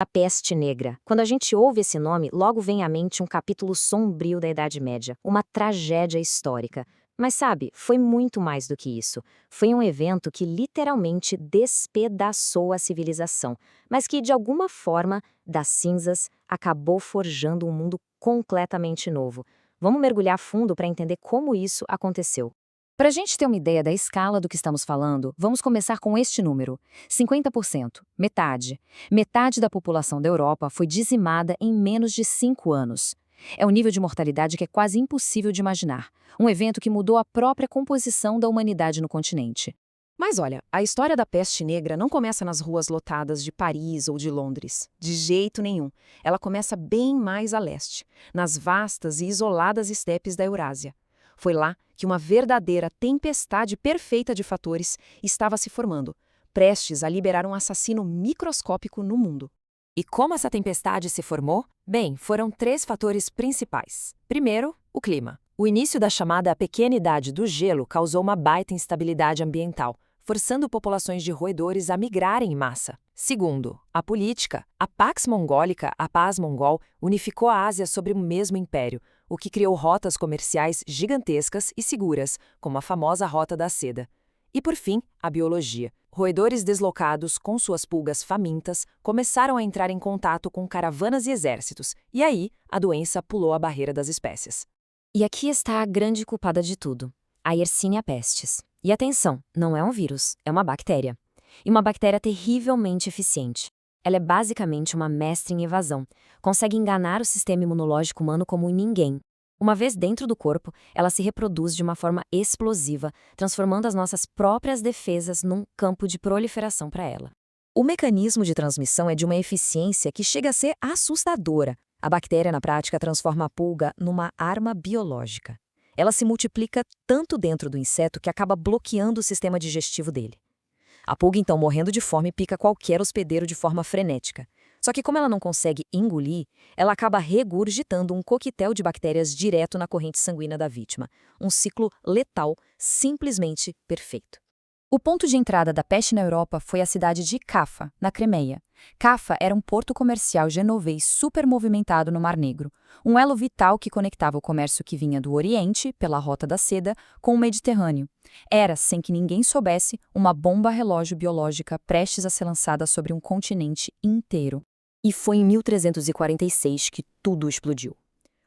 A peste negra. Quando a gente ouve esse nome, logo vem à mente um capítulo sombrio da Idade Média, uma tragédia histórica. Mas sabe, foi muito mais do que isso. Foi um evento que literalmente despedaçou a civilização, mas que, de alguma forma, das cinzas, acabou forjando um mundo completamente novo. Vamos mergulhar fundo para entender como isso aconteceu. Para a gente ter uma ideia da escala do que estamos falando, vamos começar com este número: 50%, metade. Metade da população da Europa foi dizimada em menos de 5 anos. É um nível de mortalidade que é quase impossível de imaginar. Um evento que mudou a própria composição da humanidade no continente. Mas olha, a história da peste negra não começa nas ruas lotadas de Paris ou de Londres. De jeito nenhum. Ela começa bem mais a leste, nas vastas e isoladas estepes da Eurásia. Foi lá que uma verdadeira tempestade perfeita de fatores estava se formando, prestes a liberar um assassino microscópico no mundo. E como essa tempestade se formou? Bem, foram 3 fatores principais. Primeiro, o clima. O início da chamada pequena idade do gelo causou uma baita instabilidade ambiental, forçando populações de roedores a migrarem em massa. Segundo, a política. A Pax Mongólica, a Paz Mongol, unificou a Ásia sobre o mesmo império, o que criou rotas comerciais gigantescas e seguras, como a famosa Rota da Seda. E por fim, a biologia. Roedores deslocados, com suas pulgas famintas, começaram a entrar em contato com caravanas e exércitos, e aí a doença pulou a barreira das espécies. E aqui está a grande culpada de tudo, a Yersinia pestis. E atenção, não é um vírus, é uma bactéria. E uma bactéria terrivelmente eficiente. Ela é basicamente uma mestre em evasão. Consegue enganar o sistema imunológico humano como ninguém. Uma vez dentro do corpo, ela se reproduz de uma forma explosiva, transformando as nossas próprias defesas num campo de proliferação para ela. O mecanismo de transmissão é de uma eficiência que chega a ser assustadora. A bactéria, na prática, transforma a pulga numa arma biológica. Ela se multiplica tanto dentro do inseto que acaba bloqueando o sistema digestivo dele. A pulga, então, morrendo de fome, pica qualquer hospedeiro de forma frenética. Só que como ela não consegue engolir, ela acaba regurgitando um coquetel de bactérias direto na corrente sanguínea da vítima. Um ciclo letal, simplesmente perfeito. O ponto de entrada da peste na Europa foi a cidade de Cafa, na Crimeia. Cafa era um porto comercial genovês super movimentado no Mar Negro, um elo vital que conectava o comércio que vinha do Oriente, pela Rota da Seda, com o Mediterrâneo. Era, sem que ninguém soubesse, uma bomba relógio biológica prestes a ser lançada sobre um continente inteiro. E foi em 1346 que tudo explodiu.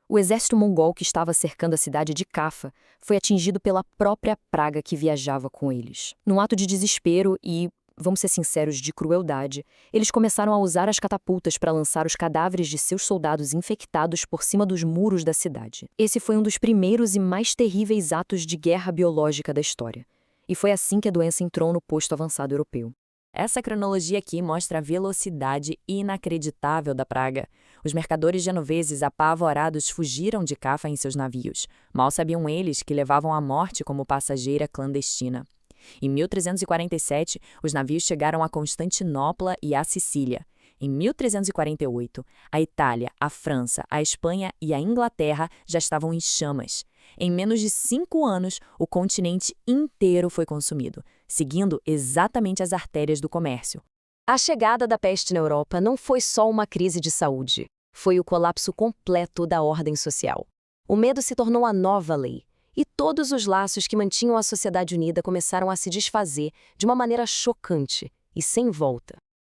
O exército mongol que estava cercando a cidade de Cafa foi atingido pela própria praga que viajava com eles. Num ato de desespero e, vamos ser sinceros, de crueldade, eles começaram a usar as catapultas para lançar os cadáveres de seus soldados infectados por cima dos muros da cidade. Esse foi um dos primeiros e mais terríveis atos de guerra biológica da história. E foi assim que a doença entrou no posto avançado europeu. Essa cronologia aqui mostra a velocidade inacreditável da praga. Os mercadores genoveses apavorados fugiram de Cafa em seus navios. Mal sabiam eles que levavam a morte como passageira clandestina. Em 1347, os navios chegaram a Constantinopla e a Sicília. Em 1348, a Itália, a França, a Espanha e a Inglaterra já estavam em chamas. Em menos de 5 anos, o continente inteiro foi consumido, seguindo exatamente as artérias do comércio. A chegada da peste na Europa não foi só uma crise de saúde, foi o colapso completo da ordem social. O medo se tornou a nova lei, e todos os laços que mantinham a sociedade unida começaram a se desfazer de uma maneira chocante e sem volta.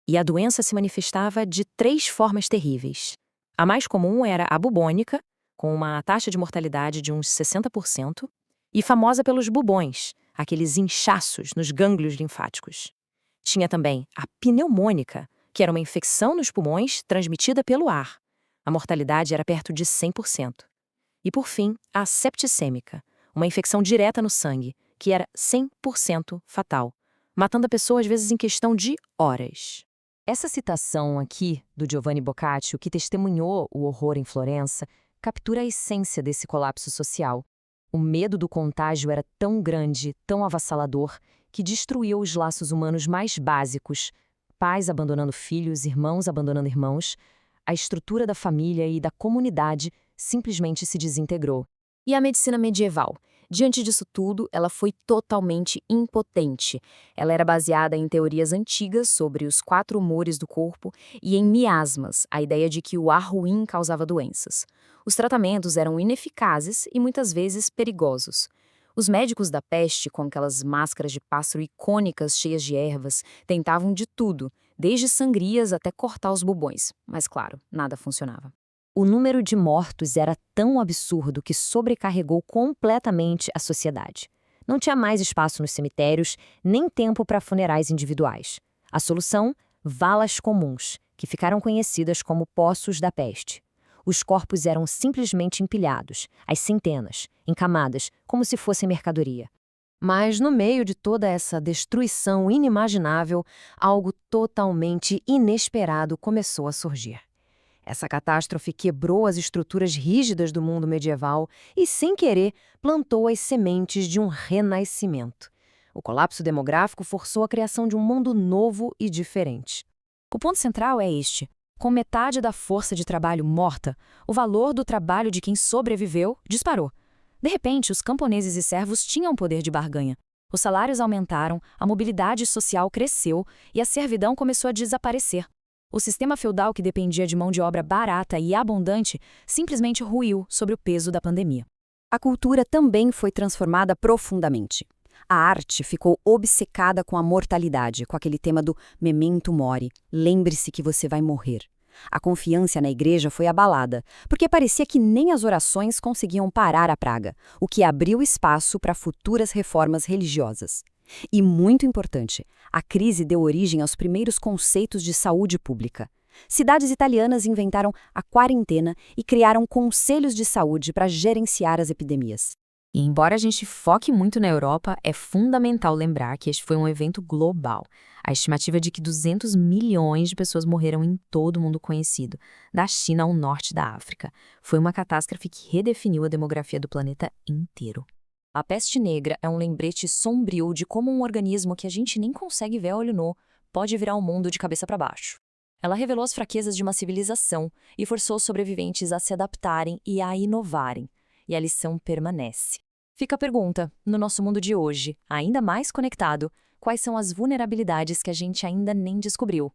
E a doença se manifestava de 3 formas terríveis. A mais comum era a bubônica, com uma taxa de mortalidade de uns 60%, e famosa pelos bubões, aqueles inchaços nos gânglios linfáticos. Tinha também a pneumônica, que era uma infecção nos pulmões transmitida pelo ar. A mortalidade era perto de 100%. E, por fim, a septicêmica, uma infecção direta no sangue, que era 100% fatal, matando a pessoa às vezes em questão de horas. Essa citação aqui do Giovanni Boccaccio, que testemunhou o horror em Florença, captura a essência desse colapso social. O medo do contágio era tão grande, tão avassalador, que destruiu os laços humanos mais básicos, pais abandonando filhos, irmãos abandonando irmãos, a estrutura da família e da comunidade simplesmente se desintegrou. E a medicina medieval? Diante disso tudo, ela foi totalmente impotente. Ela era baseada em teorias antigas sobre os 4 humores do corpo e em miasmas, a ideia de que o ar ruim causava doenças. Os tratamentos eram ineficazes e muitas vezes perigosos. Os médicos da peste, com aquelas máscaras de pássaro icônicas cheias de ervas, tentavam de tudo, desde sangrias até cortar os bubões, mas claro, nada funcionava. O número de mortos era tão absurdo que sobrecarregou completamente a sociedade. Não tinha mais espaço nos cemitérios, nem tempo para funerais individuais. A solução? Valas comuns, que ficaram conhecidas como Poços da Peste. Os corpos eram simplesmente empilhados, às centenas, em camadas, como se fossem mercadoria. Mas, no meio de toda essa destruição inimaginável, algo totalmente inesperado começou a surgir. Essa catástrofe quebrou as estruturas rígidas do mundo medieval e, sem querer, plantou as sementes de um renascimento. O colapso demográfico forçou a criação de um mundo novo e diferente. O ponto central é este. Com metade da força de trabalho morta, o valor do trabalho de quem sobreviveu disparou. De repente, os camponeses e servos tinham poder de barganha. Os salários aumentaram, a mobilidade social cresceu e a servidão começou a desaparecer. O sistema feudal que dependia de mão de obra barata e abundante simplesmente ruiu sob o peso da pandemia. A cultura também foi transformada profundamente. A arte ficou obcecada com a mortalidade, com aquele tema do memento mori, lembre-se que você vai morrer. A confiança na igreja foi abalada, porque parecia que nem as orações conseguiam parar a praga, o que abriu espaço para futuras reformas religiosas. E, muito importante, a crise deu origem aos primeiros conceitos de saúde pública. Cidades italianas inventaram a quarentena e criaram conselhos de saúde para gerenciar as epidemias. E embora a gente foque muito na Europa, é fundamental lembrar que este foi um evento global. A estimativa é de que 200 milhões de pessoas morreram em todo o mundo conhecido, da China ao norte da África. Foi uma catástrofe que redefiniu a demografia do planeta inteiro. A peste negra é um lembrete sombrio de como um organismo que a gente nem consegue ver a olho nu pode virar o mundo de cabeça para baixo. Ela revelou as fraquezas de uma civilização e forçou os sobreviventes a se adaptarem e a inovarem. E a lição permanece. Fica a pergunta, no nosso mundo de hoje, ainda mais conectado, quais são as vulnerabilidades que a gente ainda nem descobriu?